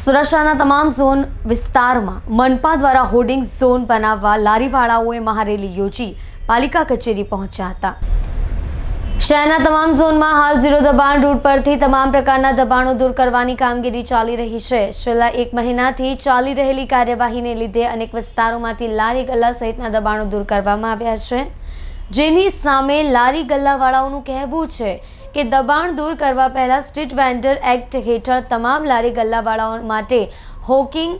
સુરક્ષાના તમામ ઝોન વિસ્તારમાં મનપા દ્વારા હોર્ડિંગ ઝોન બનાવવા લારીવાળાઓએ મહારેલી યોજી પાલિકા કચેરી પહોંચ્યા હતા। શહેરના તમામ ઝોનમાં હાલ ઝીરો દબાણ રૂટ પરથી તમામ પ્રકારના દબાણો દૂર કરવાની કામગીરી ચાલી રહી છે। છેલ્લા એક મહિનાથી ચાલી રહેલી કાર્યવાહીને લીધે અનેક વિસ્તારોમાંથી લારી ગલ્લા સહિતના દબાણો દૂર કરવામાં આવ્યા છે, જેની સામે લારી ગલ્લાવાળાઓનું કહેવું છે કે દબાણ દૂર કરવા પહેલા સ્ટ્રીટ વેન્ડર એક્ટ હેઠળ તમામ લારી ગલ્લાવાળાઓ માટે હોર્ડિંગ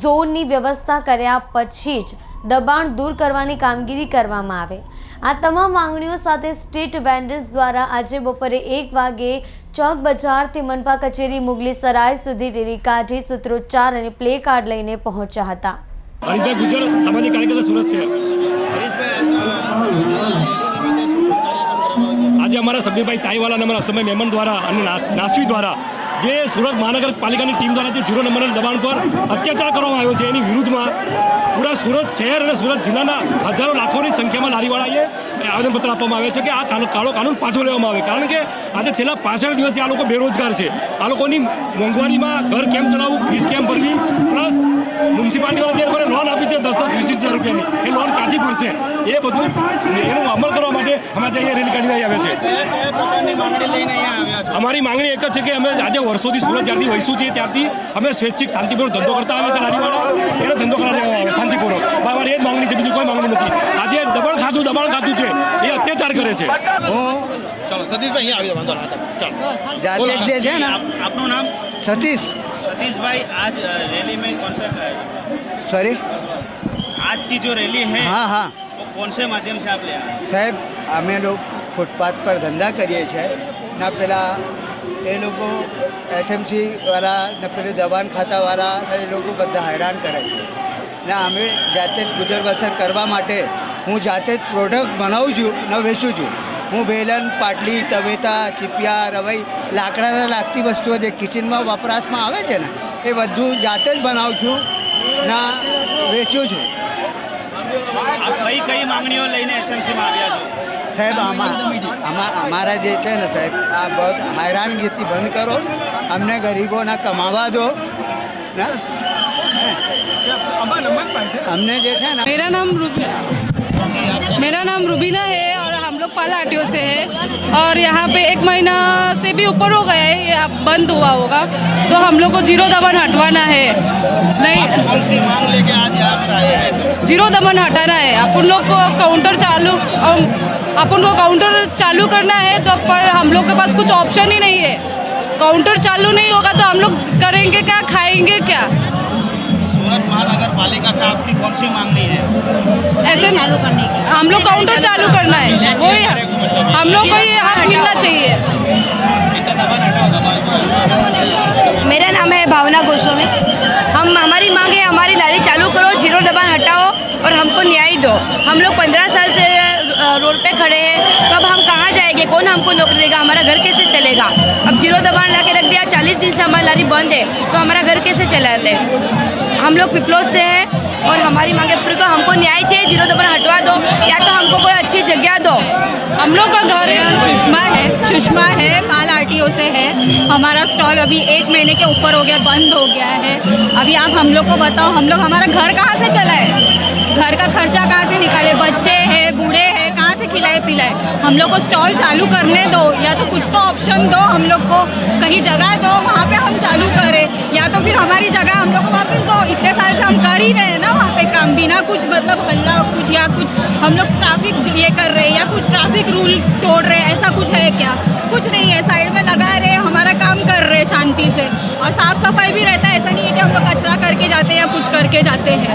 ઝોનની વ્યવસ્થા કર્યા પછી જ દબાણ દૂર કરવાની કામગીરી કરવામાં આવે। આ તમામ માંગણીઓ સાથે સ્ટ્રીટ વેન્ડર્સ દ્વારા આજે બપોરે 1 વાગે ચોક બજારથી મનપા કચેરી મુગલી સરાય સુધી રેલી કાઢી સૂત્રોચ્ચાર અને પ્લે કાર્ડ લઈને પહોંચ્યા હતા। હરીશભાઈ ગુજર, સામાજિક કાર્યકર્તા, સુરત શહેર। આજે અમારા સભ્યભાઈ ચાયવાલા અને અમારા સમય મહેમાન દ્વારા અને નાસવી દ્વારા જે સુરત મહાનગરપાલિકાની ટીમ દ્વારા જે 0 નંબરના દબાણ પર અત્યાચાર કરવામાં આવ્યો છે, એની વિરુદ્ધમાં પૂરા સુરત શહેર અને સુરત જિલ્લાના હજારો લાખોની સંખ્યામાં લારીવાળાએ આવેદનપત્ર આપવામાં આવે છે કે આ કાળો કાનૂન પાછો લેવામાં આવે, કારણ કે આજે છેલ્લા 65 દિવસથી આ લોકો બેરોજગાર છે। આ લોકોની મોંઘવારીમાં ઘર કેમ ચલાવવું, ફીસ કેમ ભરવી, પ્લસ મ્યુનિસિપાલિટીવાળા જે લોકોને લોન આપી છે 10-20 હજાર રૂપિયાની, એ લોન ક્યાંથી ભરશે, એ બધું એનો અમલ કરવા માટે અમે આજે અહીંયા રેલી કાઢીને આવ્યા છે। કયા પ્રકારની માંગણી લઈને અહીંયા આવ્યા છો? અમારી માંગણી એક જ છે કે અમે આજે વર્ષોથી સુરત જ્યારથી વહીશું છીએ ત્યારથી અમે સ્વૈચ્છિક શાંતિપૂર્વક ધંધો કરતા આવ્યા છે, લારીવાળા એનો ધંધો કરવા દેવામાં આવે શાંતિપૂર્વક। અમારી એ જ માંગણી છે, બીજી કોઈ માંગણી નથી। આજે દબાણ ખાતું છે, એ અત્યાચાર કરે છે। ચલો સતીશભાઈ અહીંયા આવી વાંધો ના ચાલો जाते जे है ना, આપનું નામ? सतीश। सतीश भाई, आज रैली में कौन सा सॉरी, आज की जो रैली है हाँ हाँ वो कौन से माध्यम से आप ले आए? साहेब, અમે लोग ફૂટપાથ પર ધંધા કરીએ છીએ ના, પેલા એ લોકો એસએમસી વાળા ને પેલું દબાણ ખાતાવાળા એ લોકો બધા હેરાન કરે છે ને અમે જાતે જ ગુજર બસર કરવા માટે હું જાતે જ પ્રોડક્ટ બનાવું છું ને વેચું છું। હું વેલણ, પાટલી, તવેતા, ચીપિયા, રવઈ, લાકડાના લાગતી વસ્તુઓ જે કિચનમાં વપરાશમાં આવે છે ને એ બધું જાતે જ બનાવું છું ને વેચું છું। आप कई मांगणियों લઈને एसएमसी में આવ્યા છો? સાહેબ, અમારા જે છે ને સાહેબ, આ બહુ હેરાનગીથી બંધ કરો, અમને ગરીબોના કમાવા દો ના। हमने जैसे ना, मेरा नाम रुबीना है और हम लोग पाला आरटीओ से है और यहाँ पे 1 महीना से भी ऊपर हो गया है, ये अब बंद हुआ होगा, तो हम लोग को 0 दबाण हटवाना है। नहीं, कौन सी मांग लेके आज यहाँ पर आए हैं? 0 दबाण हटाना है। अपन लोग को काउंटर चालू करना है, तो पर हम लोग के पास कुछ ऑप्शन ही नहीं है। काउंटर चालू नहीं होगा तो हम लोग करेंगे क्या, खाएंगे क्या? सूरत महानगर पालिका से आपकी कौन सी मांगनी है? ऐसे चालू करने की, हम लोग काउंटर चालू करना है, वही हम लोग को ये हक मिलना चाहिए। मेरा नाम है भावना गोस्वामी। हमारी मांग है, हमारी लारी चालू करो, 0 दबाण हटाओ और हमको न्याय दो। हम लोग 15 साल से रोड पे खड़े हैं, तो अब हम कहाँ जाएंगे? कौन हमको नौकरी देगा? हमारा घर कैसे चलेगा? अब 0 दबाण ला के रख दिया, 40 दिन से हमारी लारी बंद है, तो हमारा घर कैसे चलाते? हम लोग पिपलोस से हैं और हमारी मांगे पूरी को हमको न्याय चाहिए, 0 दबाण हटवा दो या तो हमको कोई अच्छी जगह दो। हम लोग का घर सुषमा है, पाल आरटीओ से है। हमारा स्टॉल अभी 1 महीने के ऊपर हो गया, बंद हो गया है। अभी आप हम लोग को बताओ, हम लोग हमारा घर कहाँ से चलाए? घर का खर्चा कहाँ से निकाले? बच्चे हैं, बूढ़े हैं, कहाँ से खिलाए पिलाए? हम लोग को स्टॉल चालू करने दो, या तो कुछ तो ऑप्शन दो, हम लोग को कहीं जगह दो, वहाँ पे हम चालू करें, या तो फिर हमारी जगह हम लोग को वापस दो। इतने साल से हम कर ही रहे हैं ना वहाँ पे काम, बिना कुछ मतलब हल्ला कुछ या कुछ हम लोग ट्रैफिक ये कर रहे हैं या कुछ ट्रैफिक रूल तोड़ रहे हैं, ऐसा कुछ है क्या? कुछ नहीं है, साइड में लगा रहे हैं, हमारा काम कर रहे हैं शांति से, और साफ सफाई भी रहता है। ऐसा नहीं है कि हम लोग कचरा करके जाते हैं या कुछ करके जाते हैं।